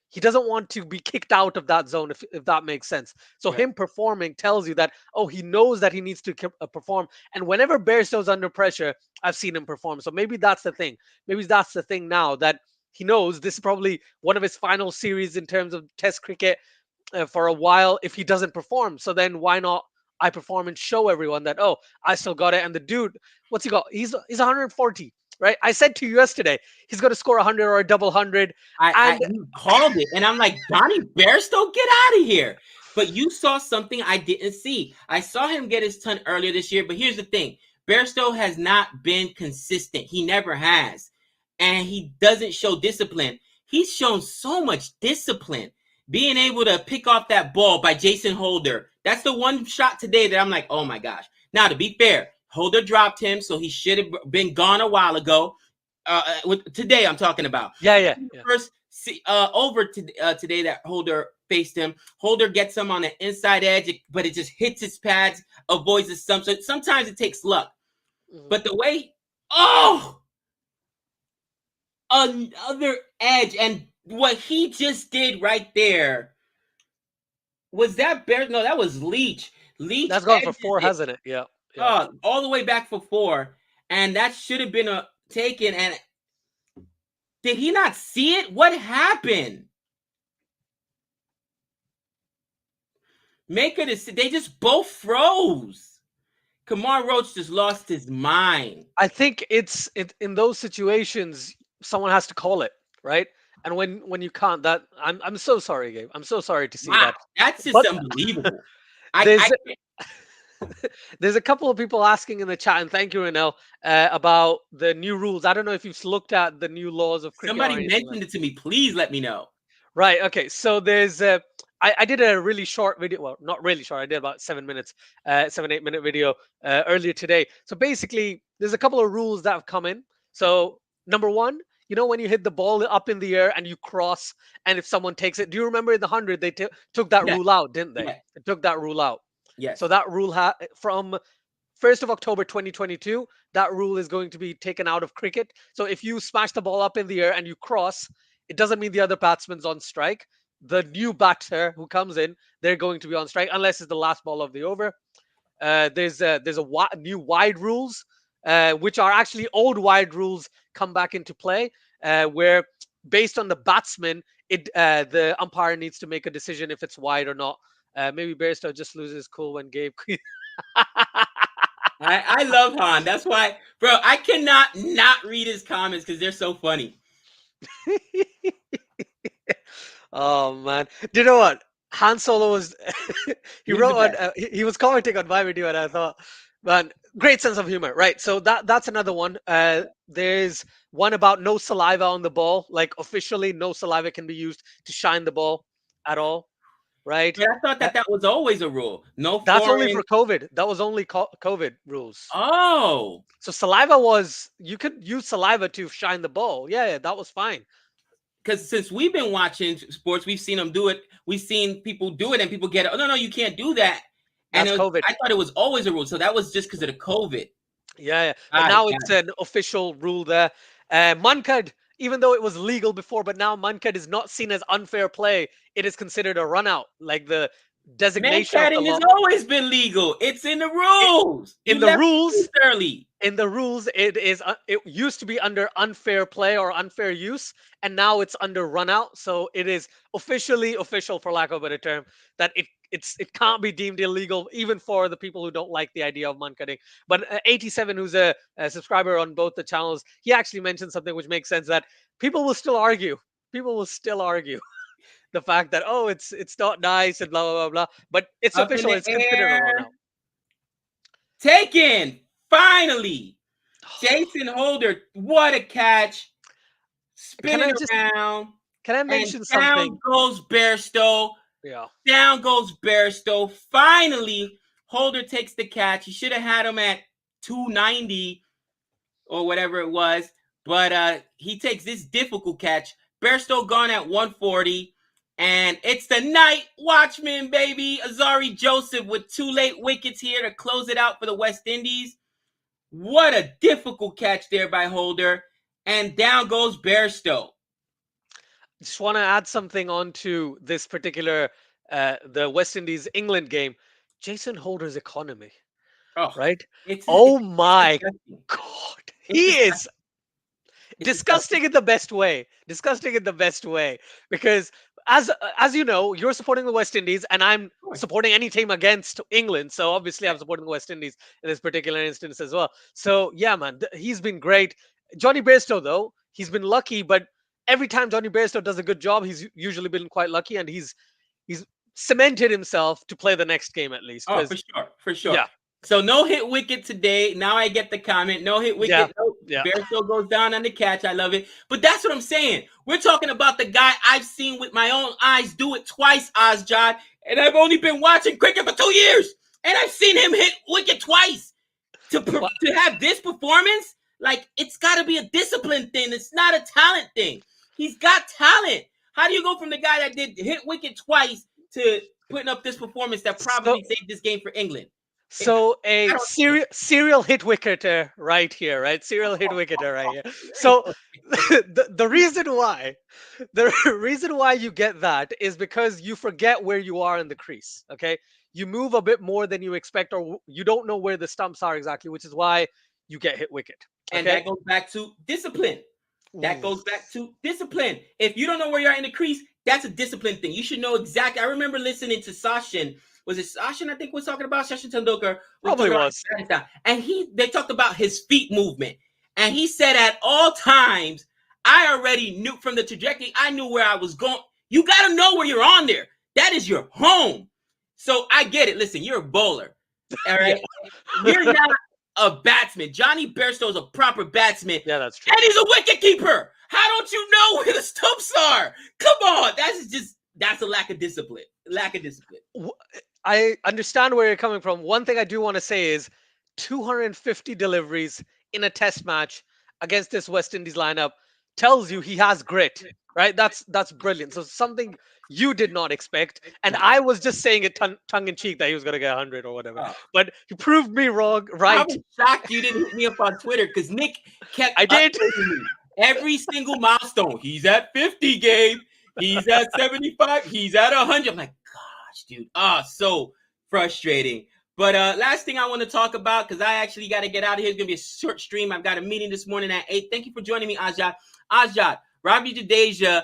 Speaker 2: He doesn't want to be kicked out of that zone, if that makes sense. So
Speaker 1: Right.
Speaker 2: him performing tells you that, oh, he knows that he needs to perform. And whenever Bairstow's under pressure, I've seen him perform. So maybe that's the thing. Maybe that's the thing now that he knows this is probably one of his final series in terms of Test cricket for a while if he doesn't perform. So then why not I perform and show everyone that, oh, I still got it. And the dude, what's he got? He's 140, right? I said to you yesterday, he's going to score 100 or a double hundred. And
Speaker 1: You called it, and I'm like, Johnny Bairstow, get out of here. But you saw something I didn't see. I saw him get his ton earlier this year, but here's the thing. Bairstow has not been consistent. He never has. And he doesn't show discipline. He's shown so much discipline. Being able to pick off that ball by Jason Holder. That's the one shot today that I'm like, oh my gosh. Now, to be fair, Holder dropped him, so he should have been gone a while ago. Today I'm talking about.
Speaker 2: yeah.
Speaker 1: First over today that Holder faced him. Holder gets him on the inside edge, but it just hits his pads, avoids the stump. So sometimes it takes luck. But the way, another edge, and what he just did right there was that Bear? No, that was Leach. Leach
Speaker 2: that's gone for 4, hasn't it? Yeah.
Speaker 1: all the way back for 4, and that should have been a taken. And Did he not see it? What happened? Make it. They just both froze. Kamar Roach just lost his mind.
Speaker 2: I think in those situations someone has to call it, right? And when you can't, that I'm so sorry, Gabe. I'm so sorry to see
Speaker 1: Wow,
Speaker 2: that.
Speaker 1: that's just
Speaker 2: But
Speaker 1: unbelievable. I
Speaker 2: there's there's a couple of people asking in the chat, and thank you, Renel, about the new rules. I don't know if you've looked at the new laws of cricket or
Speaker 1: somebody
Speaker 2: anything like.
Speaker 1: mentioned it to me. Please let me know.
Speaker 2: Right. Okay. So there's I did a really short video. Well, not really short. I did about 7 minutes, 7 8 minute video earlier today. So basically, there's a couple of rules that have come in. So number one, when you hit the ball up in the air and you cross, and if someone takes it, do you remember in the 100 they took that
Speaker 1: Yes,
Speaker 2: rule out, didn't they?
Speaker 1: yes,
Speaker 2: They took that rule out. So
Speaker 1: yes.
Speaker 2: that rule from 1st of October 2022, that rule is going to be taken out of cricket. So if you smash the ball up in the air and you cross, it doesn't mean the other batsman's on strike. The new batter who comes in, they're going to be on strike unless it's the last ball of the over. There's a new wide rules, which are actually old wide rules come back into play, where based on the batsman, the umpire needs to make a decision if it's wide or not. Maybe Bairstow just loses cool when Gabe.
Speaker 1: I love Han. That's why, bro. I cannot not read his comments because they're so funny.
Speaker 2: Oh man, do you know what? Han Solo was he
Speaker 1: He's the
Speaker 2: wrote on
Speaker 1: best.
Speaker 2: he was commenting on my video, and I thought, man, great sense of humor, right? So that's another one. There's one about no saliva on the ball, like officially no saliva can be used to shine the ball at all, right?
Speaker 1: But I thought
Speaker 2: Uh,
Speaker 1: that was always a rule. No
Speaker 2: that's only
Speaker 1: foreign.
Speaker 2: for COVID. That was only COVID rules.
Speaker 1: Oh,
Speaker 2: So saliva was you could use saliva to shine the ball. Yeah, that was fine.
Speaker 1: because since we've been watching sports, we've seen them do it. We've seen people do it, and people get it. Oh no, no, you can't do that. And
Speaker 2: That's COVID.
Speaker 1: I thought it was always a rule. So that was just because of the COVID.
Speaker 2: Yeah. But
Speaker 1: Got it.
Speaker 2: now
Speaker 1: Got
Speaker 2: it's
Speaker 1: it.
Speaker 2: an official rule there. Munkad, even though it was legal before, but now Munkad is not seen as unfair play. It is considered a run out, like the
Speaker 1: Man
Speaker 2: designation of the
Speaker 1: catting has
Speaker 2: law.
Speaker 1: always been legal. It's in the rules. You
Speaker 2: In the
Speaker 1: left
Speaker 2: rules,
Speaker 1: it early.
Speaker 2: it used to be under unfair play or unfair use, and now it's under run out. So it is officially official, for lack of a better term, that it can't be deemed illegal even for the people who don't like the idea of man cutting. But 87, who's a subscriber on both the channels, he actually mentioned something which makes sense, that people will still argue the fact that, oh, it's not nice and blah blah blah blah, but it's
Speaker 1: Up in
Speaker 2: official,
Speaker 1: the
Speaker 2: it's considered a run
Speaker 1: air.
Speaker 2: out.
Speaker 1: Taken. Finally. Jason Holder. What a catch.
Speaker 2: can
Speaker 1: Spinning
Speaker 2: i just
Speaker 1: around.
Speaker 2: can I
Speaker 1: And
Speaker 2: mention
Speaker 1: down
Speaker 2: something?
Speaker 1: goes Bairstow.
Speaker 2: Yeah.
Speaker 1: Down goes Bairstow. Finally, Holder takes the catch. He should have had him at 290 or whatever it was. But he takes this difficult catch. Bairstow gone at 140. And it's the night watchman, baby. Azari Joseph with 2 late wickets here to close it out for the West Indies. What a difficult catch there by Holder. And down goes Bairstow.
Speaker 2: Just want to add something onto this particular the West Indies England game. Jason Holder's economy,
Speaker 1: Oh,
Speaker 2: right?
Speaker 1: it's
Speaker 2: Oh
Speaker 1: it's
Speaker 2: my
Speaker 1: disgusting.
Speaker 2: god,
Speaker 1: It's
Speaker 2: he
Speaker 1: disgusting.
Speaker 2: is
Speaker 1: It's disgusting.
Speaker 2: disgusting in the best way. Disgusting in the best way, because as you know, you're supporting the West Indies, and I'm
Speaker 1: Of course.
Speaker 2: supporting any team against England. So obviously,
Speaker 1: Yeah.
Speaker 2: I'm supporting the West Indies in this particular instance as well. So yeah, man, he's been great. Johnny Bairstow, though, he's been lucky, but every time Johnny Bairstow does a good job, he's usually been quite lucky, and he's cemented himself to play the next game at least.
Speaker 1: Oh, for
Speaker 2: Because
Speaker 1: sure, for sure.
Speaker 2: yeah,
Speaker 1: So no hit wicket today. Now I get the comment. No hit
Speaker 2: yeah,
Speaker 1: wicket. No,
Speaker 2: yeah.
Speaker 1: Bairstow goes down on the catch. I love it. But that's what I'm saying. We're talking about the guy I've seen with my own eyes do it twice, Ozjad, and I've only been watching cricket for 2 years, and I've seen him hit wicket twice. To have this performance, like it's got to be a discipline thing. It's not a talent thing. He's got talent. How do you go from the guy that did hit wicket twice to putting up this performance that
Speaker 2: So
Speaker 1: probably saved this game for England?
Speaker 2: So
Speaker 1: I
Speaker 2: a
Speaker 1: don't.
Speaker 2: serial hit wicketer right here, right? Serial hit wicketer right here. So the reason why the reason why you get that is because you forget where you are in the crease. Okay, you move a bit more than you expect, or you don't know where the stumps are exactly, which is why you get hit wicket.
Speaker 1: And
Speaker 2: Okay,
Speaker 1: that goes back to discipline. That
Speaker 2: Ooh.
Speaker 1: goes back to discipline. If you don't know where you are in the crease, that's a discipline thing. You should know exactly. I remember listening to Sachin. Was it Sachin? I think was talking about Sachin Tendulkar was
Speaker 2: Probably
Speaker 1: talking about
Speaker 2: was.
Speaker 1: his batting style, and they talked about his feet movement, and he said at all times, I already knew from the trajectory. I knew where I was going. You got to know where you're on there. That is your home. So I get it. Listen, you're a bowler. All
Speaker 2: Yeah.
Speaker 1: right. You're not a batsman. Johnny Bairstow is a proper batsman,
Speaker 2: Yeah, that's true.
Speaker 1: and he's a wicket keeper. How don't you know where the stumps are? Come on, that's a lack of discipline. Lack of discipline.
Speaker 2: I understand where you're coming from. One thing I do want to say is 250 deliveries in a test match against this West Indies lineup tells you he has grit, right? That's brilliant. So something you did not expect, and I was just saying it tongue in cheek that he was going to get 100 or whatever.
Speaker 1: Oh,
Speaker 2: But you proved me wrong,
Speaker 1: I
Speaker 2: right?
Speaker 1: was shocked you didn't hit me up on Twitter because Nick kept
Speaker 2: I did.
Speaker 1: updating me every single milestone. He's at 50, Gabe. He's at 75. He's at 100. I'm like, gosh, dude. So frustrating. But last thing I want to talk about, because I actually got to get out of here. It's going to be a short stream. I've got a meeting this morning at 8. Thank you for joining me, Ajad. Ajad, Ravi Jadeja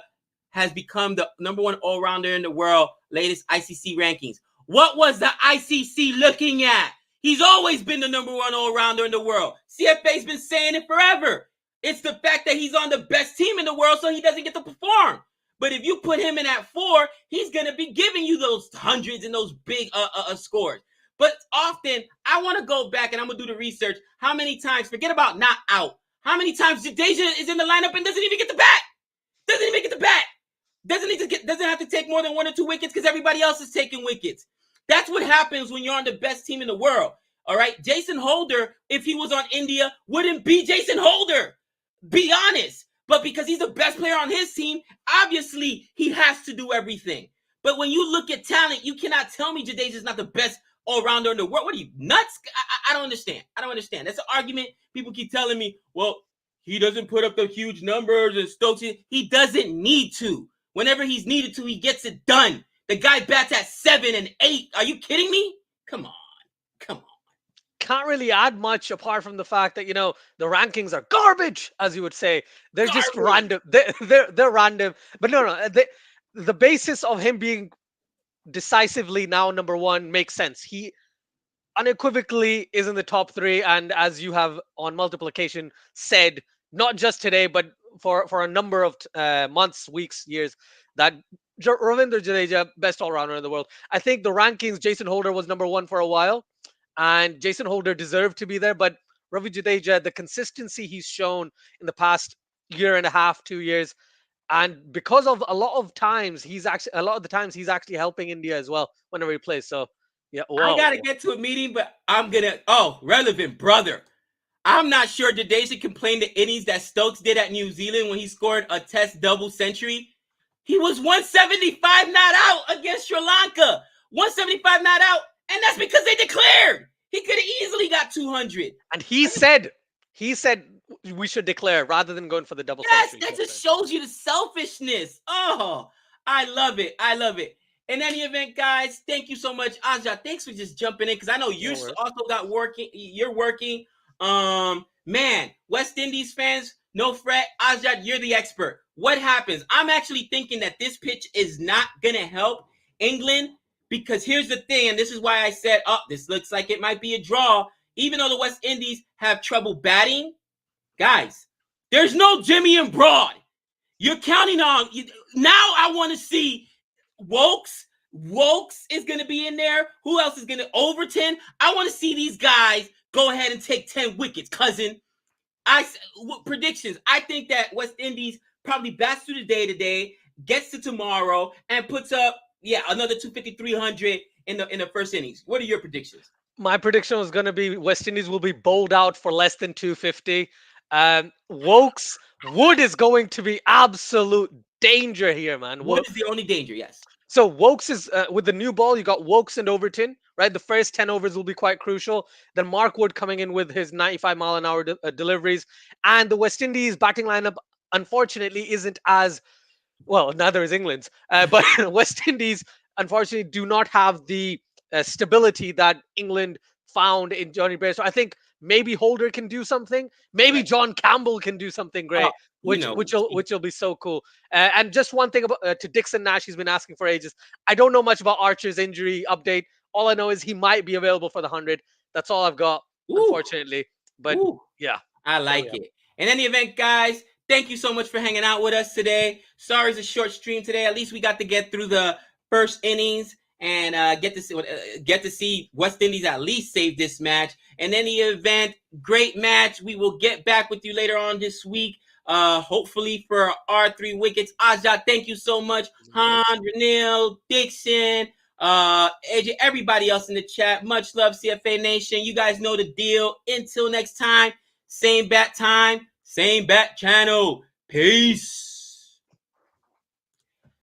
Speaker 1: has become the number one all-rounder in the world, latest ICC rankings. What was the ICC looking at? He's always been the number one all-rounder in the world. CFA's been saying it forever. It's the fact that he's on the best team in the world, so he doesn't get to perform. But if you put him in at 4, he's going to be giving you those hundreds and those big scores. But often, I want to go back and I'm going to do the research. How many times, forget about not out, how many times Jadeja is in the lineup and doesn't even get the bat? Doesn't even get the bat. Doesn't have to take more than 1 or 2 wickets because everybody else is taking wickets. That's what happens when you're on the best team in the world. All right. Jason Holder, if he was on India, wouldn't be Jason Holder. Be honest. But because he's the best player on his team, obviously he has to do everything. But when you look at talent, you cannot tell me Jadeja is not the best all-rounder in the world. What are you, nuts? I don't understand. I don't understand. That's an argument. People keep telling me, well, he doesn't put up the huge numbers and Stokes. He doesn't need to. Whenever he's needed to, he gets it done. The guy bats at 7 and 8. Are you kidding me? Come on. Come on.
Speaker 2: Can't really add much apart from the fact that the rankings are garbage, as you would say. They're just
Speaker 1: Garbage.
Speaker 2: random. They're random. But no. The basis of him being decisively now number one makes sense. He unequivocally is in the top 3, and as you have on multiple occasions said, not just today, but for a number of months, weeks, years, that Ravindra Jadeja, best all-rounder in the world. I think the rankings, Jason Holder was number 1 for a while, and Jason Holder deserved to be there, but Ravi Jadeja, the consistency he's shown in the past year and a half, 2 years, and because of a lot of the times he's actually helping India as well whenever he plays. So yeah,
Speaker 1: I
Speaker 2: whoa.
Speaker 1: got to get to a meeting, but relevant, brother. I'm not sure Jadeja can play the innings that Stokes did at New Zealand when he scored a test double century. He was 175 not out against Sri Lanka. 175 not out, and that's because they declared. He could have easily got 200.
Speaker 2: And he said we should declare rather than going for the double
Speaker 1: Yes,
Speaker 2: century.
Speaker 1: that just shows you the selfishness. Oh, I love it. I love it. In any event, guys, thank you so much. Aja, thanks for just jumping in because I know you also got working. You're working. Man, West Indies fans, no fret. Ajad, you're the expert. What happens? I'm actually thinking that this pitch is not going to help England because here's the thing, and this is why I said, this looks like it might be a draw. Even though the West Indies have trouble batting, guys, there's no Jimmy and Broad. You're counting on now. I want to see Wokes. Wokes is going to be in there. Who else is going to Overton? I want to see these guys go ahead and take 10 wickets, cousin. Predictions. I think that West Indies probably bats through the day today, gets to tomorrow, and puts up another 250, 300 in the first innings. What are your predictions?
Speaker 2: My prediction was going to be West Indies will be bowled out for less than 250. Wokes Wood is going to be absolute danger here, man.
Speaker 1: Wood is the only danger, yes.
Speaker 2: So Wokes is with the new ball. You got Wokes and Overton, right? The first 10 overs will be quite crucial. Then Mark Wood coming in with his 95-mile-an-hour deliveries, and the West Indies batting lineup unfortunately isn't as well. Neither is England's, but West Indies unfortunately do not have the stability that England found in Johnny Bairstow. I think Maybe Holder can do something. Maybe
Speaker 1: Right.
Speaker 2: John Campbell can do something
Speaker 1: Oh,
Speaker 2: great,
Speaker 1: you
Speaker 2: which
Speaker 1: know,
Speaker 2: which will be so cool. And just one thing about to Dixon Nash, he's been asking for ages. I don't know much about Archer's injury update. All I know is he might be available for the 100. That's all I've got,
Speaker 1: woo,
Speaker 2: unfortunately. But
Speaker 1: woo.
Speaker 2: yeah,
Speaker 1: I
Speaker 2: there we
Speaker 1: like
Speaker 2: have
Speaker 1: it. In any event, guys, thank you so much for hanging out with us today. Sorry it's a short stream today. At least we got to get through the first innings and get to see West Indies at least save this match. In any event, great match. We will get back with you later on this week. Hopefully for our 3 wickets. Aja, thank you so much.
Speaker 2: it. No
Speaker 1: Han,
Speaker 2: worries.
Speaker 1: Ranil, Dixon, AJ, everybody else in the chat. Much love, CFA Nation. You guys know the deal. Until next time, same bat time, same bat channel. Peace.